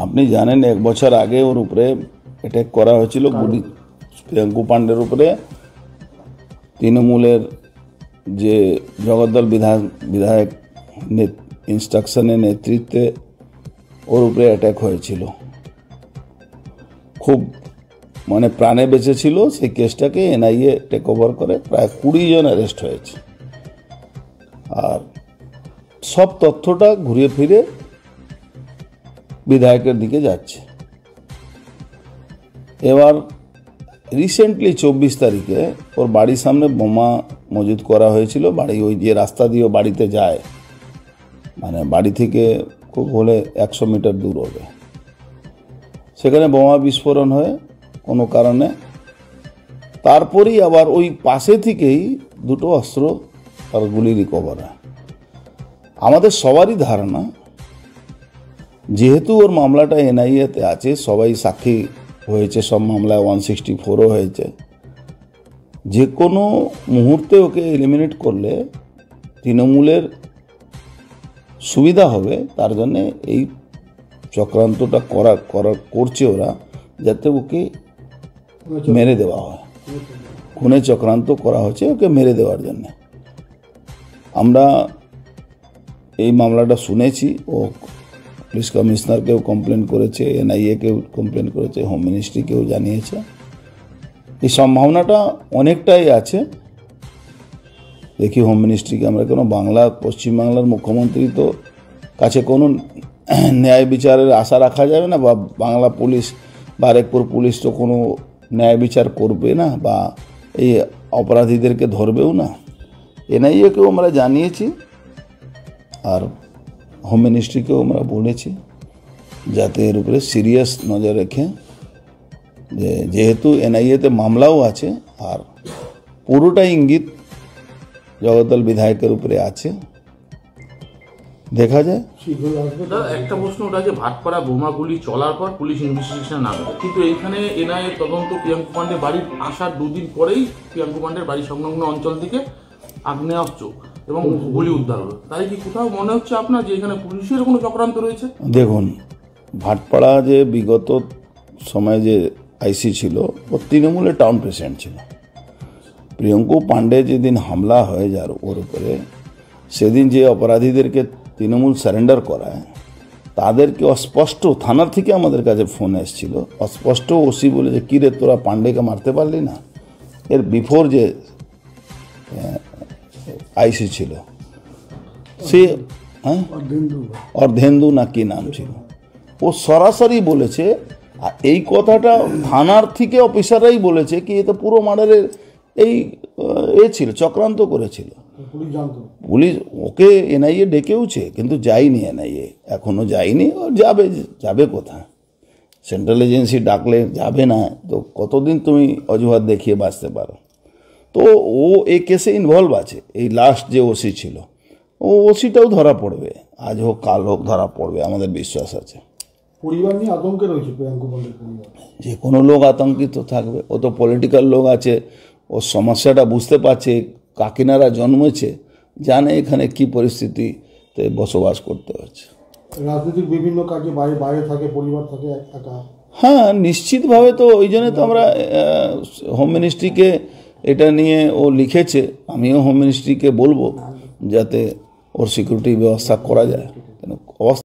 আপনি জানেন 1 বছর আগে ওর উপরে অ্যাটাক করা হয়েছিল প্রিয়াঙ্কু পান্ডের উপরে। তৃণমূলের যে জগদ্দল বিধায়ক ইনস্ট্রাকশনের নেতৃত্বে ওর উপরে অ্যাটাক হয়েছিল, খুব মানে প্রাণে বেঁচেছিল। সেই কেসটাকে এনআইএ টেক ওভার করে প্রায় 20 জন অ্যারেস্ট হয়েছে। আর সব তথ্যটা ঘুরিয়ে ফিরে বিধায়কের দিকে যাচ্ছে। এবার রিসেন্টলি 24 তারিখে ওর বাড়ির সামনে বোমা মজুদ করা হয়েছিল। বাড়ি ওই যে রাস্তা দিয়ে বাড়িতে যায়, মানে বাড়ি থেকে খুব হলে 100 মিটার দূর হবে, সেখানে বোমা বিস্ফোরণ হয়ে কোনো কারণে। তারপরেই আবার ওই পাশে থেকেই 2টো অস্ত্র আর গুলি রিকভার হয়। আমাদের সবারই ধারণা, যেহেতু ওর মামলাটা এনআইএতে আছে, সবাই সাক্ষী হয়েছে, সব মামলায় 164ও হয়েছে, যে কোনো মুহূর্তে ওকে এলিমিনেট করলে তৃণমূলের সুবিধা হবে। তার জন্যে এই চক্রান্তটা করছে ওরা, যাতে ওকে মেরে দেওয়া হয়। খুনে চক্রান্ত করা হচ্ছে ওকে মেরে দেওয়ার জন্য। আমরা এই মামলাটা শুনেছি। ও পুলিশ কমিশনারকেও কমপ্লেন করেছে, এনআইএকেও কমপ্লেন করেছে, হোম মিনিস্ট্রিকেও জানিয়েছে। এই সম্ভাবনাটা অনেকটাই আছে। দেখি হোম মিনিস্ট্রিকে আমরা, কোনো পশ্চিমবাংলার মুখ্যমন্ত্রী তো কাছে কোনো ন্যায় বিচারের আশা রাখা যাবে না, বা বাংলা পুলিশ বারেকপুর পুলিশ তো কোনো ন্যায় বিচার করবে না, বা এই অপরাধীদেরকে ধরবেও না। এনআইএকেও আমরা জানিয়েছি, আর হোম মিনিস্ট্রিকেও আমরা বলেছি যাতে এর উপরে সিরিয়াস নজর রেখে, যেহেতু এনআইএতে মামলাও আছে আর পুরোটাই ইঙ্গিত জগদ্দল বিধায়কের উপরে আছে, দেখা যায়। একটা প্রশ্ন ওটা যে ভাটপাড়া বোমাগুলি চলার পর পুলিশ ইনভেস্টিগেশন না করে, কিন্তু এইখানে এনআইএ তদন্ত প্রিয়াঙ্কু পান্ডে বাড়ির আসার 2 দিন পরেই প্রিয়াঙ্কু পান্ডের বাড়ির সংলগ্ন অঞ্চল থেকে আগ্নেয়াস্ত্র এবং গুলি উদ্ধার হলো। তাই কি কোথাও মনে হচ্ছে আপনার যে এখানে পুলিশের কোনো চক্রান্ত রয়েছে? দেখুন, ভাটপাড়া যে বিগত সময়ে যে আইসি ছিল, ও তৃণমূলের টাউন প্রেসিডেন্ট ছিল। প্রিয়াঙ্কু পান্ডে যেদিন হামলা হয়ে যার ওর উপরে, সেদিন যে অপরাধীদেরকে তৃণমূল সারেন্ডার করায়, তাদেরকে অস্পষ্ট থানার থেকে আমাদের কাছে ফোন এসেছিল, অস্পষ্ট ওসি বলে যে কী রে তোরা পান্ডেকে মারতে পারলি না। এর বিফোর যে আইসি ছিল সে, হ্যাঁ, অর্ধেন্দু না কি নাম ছিল, ও সরাসরি বলেছে। আর এই কথাটা থানার থেকে অফিসাররাই বলেছে কি এটা পুরো মার্ডারের এই ছিল, চক্রান্ত করেছিল। পুলিশ ওকে এনআইএ ডেকেওছে, কিন্তু যায়নি এনআইএ, এখনো যায়নি। ও যাবে কোথায়? সেন্ট্রাল এজেন্সি ডাকলে যাবে না তো কতদিন তুমি অজুহাত দেখিয়ে বাঁচতে পারো? তো ও এই কেসে ইনভলভ আছে। এই লাস্ট যে ওসি ছিল, ও ওসিটাও ধরা পড়বে, আজ হোক কাল হোক ধরা পড়বে, আমাদের বিশ্বাস আছে। পরিবার নিয়ে আতঙ্কে রয়েছে প্রিয়াঙ্কু পান্ডের পরিবার। যে কোনো লোক আতঙ্কিত থাকবে, ও তো পলিটিক্যাল লোক আছে, ও সমস্যাটা বুঝতে পারছে, কাকিনারা জন্মেছে, জানে এখানে কি পরিস্থিতিতে বসবাস করতে হচ্ছে। রাজনৈতিক বিভিন্ন কাজে বাইরে থাকে, পরিবার থাকে একা। হ্যাঁ, নিশ্চিতভাবে। তো ওই জন্য তো আমরা হোম মিনিস্ট্রিকে এটা নিয়ে ও লিখেছে, আমিও হোম মিনিস্ট্রিকে বলবো যাতে ওর সিকিউরিটি ব্যবস্থা করা যায়। কেন